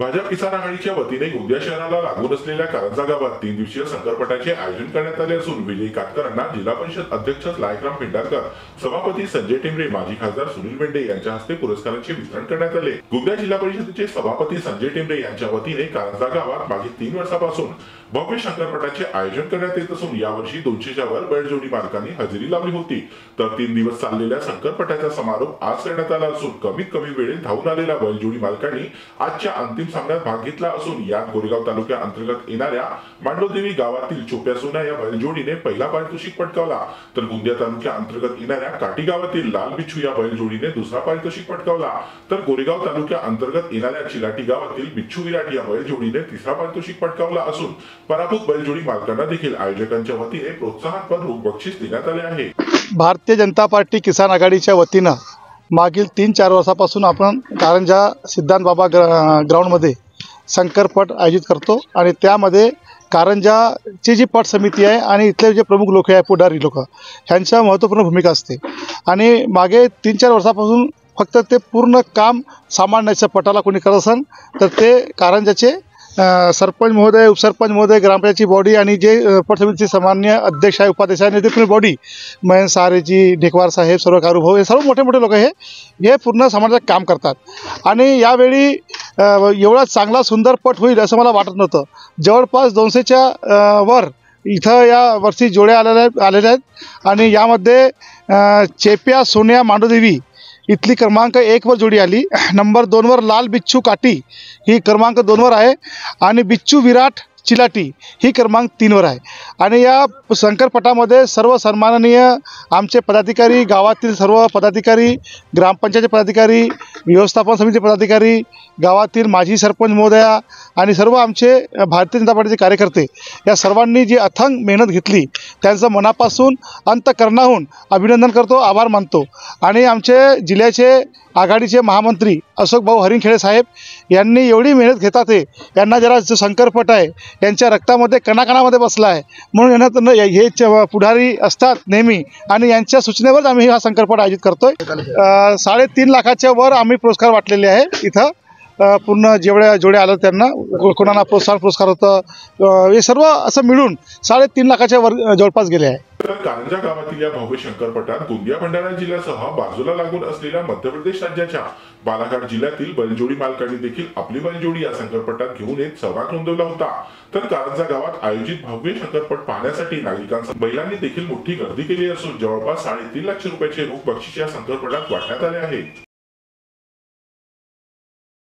भाजप किसान आघाडीच्या वतीने गोंदिया शहराला लागून असलेल्या कारंजा गावात 3 दिवसीय शंकरपटाचे आयोजन करण्यात आले असून विजयी कातकरांना जिल्हा परिषद अध्यक्ष लायकराम पिंडारकर, सभापती संजय टेंबरे, माजी खासदार सुनील बेंडे यांच्या हस्ते पुरस्कारांचे वितरण करण्यात आले। गोंदिया जिल्हा परिषदेचे सभापती संजय टेंबरे यांच्या वतीने कारंजा गावात मागील 3 वर्षापासून भव्य शंकरपटाचे आयोजन करण्यात येत असून यावर्षी 200च्या वर बैलजोडी मालकांनी हजेरी लावली होती। तर 3 दिवस चाललेल्या शंकरपटाचा समारोप आज करण्यात आला असून कमीत कमी वेळेत धावून आलेल्या बैलजोडी मालकांनी आजच्या अंतिम सामन्यात भाग घेतला असून यात गोरेगाव तालुक्या अंतर्गत येणाऱ्या मांडोदेवी गावातील छोप्या सोना या बैलजोडीने पहिला पारितोषिक पटकावला, तर गोंदिया तालुक्या अंतर्गत येणाऱ्या काटी गावातील लाल बिच्छू या बैलजोडीने दुसरा पारितोषिक पटकावला, तर गोरेगाव तालुक्या अंतर्गत येणाऱ्या चिलाटी गावातील बिच्छू विराट या बैलजोडीने तिसरा पारितोषिक पटकावला असून पराभूत बैलजोडी मालकांना देखील आयोजकांच्या वतीने प्रोत्साहनपर रोख बक्षीस देण्यात आले आहे। भारतीय जनता पार्टी किसान आघाडीच्या वतीनं मागील 3-4 वर्षापासून आपण कारंजा सिद्धांत बाबा ग्राउंडमध्ये शंकरपट आयोजित करतो आणि त्यामध्ये कारंजाची जी पट समिती आहे आणि इथले जे प्रमुख लोक आहे, पुढारी लोक, ह्यांच्या महत्त्वपूर्ण भूमिका असते आणि मागे 3-4 वर्षापासून फक्त ते पूर्ण काम सामान्याच्या पटाला कोणी करत असन तर ते कारंजाचे सरपंच महोदय, उपसरपंच महोदय, ग्रामपंचायतची बॉडी आणि जे पट समितीचे सामान्य अध्यक्ष आहे, उपाध्यक्ष आहे, नेतृत्व बॉडी मयन सारेजी, ढेकवार साहेब, सर्व कारुभाऊ, हे सर्व मोठे मोठे लोक हे पूर्ण समाजाचं काम करतात आणि यावेळी एवढा चांगला सुंदर पट होईल असं मला वाटत नव्हतं। जवळपास 200च्या वर इथं या वर्षी जोड्या आलेल्या आहेत आणि यामध्ये चेप्या सोन्या मांडोदेवी इथली क्रमांक 1 वर जोडी आली। नंबर 2 वर लाल बिच्छू काटी ही क्रमांक 2 वर आहे आणि बिच्छू विराट चिलाटी ही क्रमांक 3 वर आहे आणि या शंकरपटामध्ये सर्व सन्माननीय आमचे पदाधिकारी, गावातील सर्व पदाधिकारी, ग्रामपंचायतचे पदाधिकारी, व्यवस्थापन समिती पदाधिकारी, गावातील माजी सरपंच महोदया आणि सर्व आमचे भारतीय जनता पार्टीचे कार्यकर्ते या सर्वांनी जी अथक मेहनत घेतली त्यांचं मनापासून अंतःकरणाहून अभिनंदन करतो, आभार मानतो आणि आमचे जिल्ह्याचे आघाडीचे महामंत्री अशोक भाऊ हरिंगखेडे साहेब यांनी एवढी मेहनत घेतात यांना जरा जो शंकरपट आहे यांच्या रक्तामध्ये कणाकणामध्ये बसला आहे म्हणून यांना हे पुढारी असतात नेहमी आणि यांच्या सूचनेवर आम्ही हा शंकरपट आयोजित करतोय। 3.5 लाखाच्या वर आम्ही पुरस्कार वाटलेले आहे इथं पूर्ण जेवढ्या जोड्या आलं त्यांना, कोणाला प्रोत्साहन पुरस्कार होतं, हे सर्व असं मिळून 3.5 लाखाच्या वर जवळपास गेले आहे। तर कारंजा गावातील या भव्य शंकरपटात गोंदिया भंडारा जिल्ह्यासह बाजूला लागून असलेल्या मध्य प्रदेश राज्याच्या बालाघाट जिल्ह्यातील बैलजोडी मालकांनी देखील आपली बैलजोडी या शंकरपटात घेऊन एक सहभाग नोंदवला होता। तर कारंजा गावात आयोजित भव्य शंकरपट पाहण्यासाठी नागरिकांसह महिलांनी देखील मोठी गर्दी केली असून जवळपास 3.5 लाख रुपयाचे रोख बक्षीस या शंकरपटात वाटण्यात आले आहे।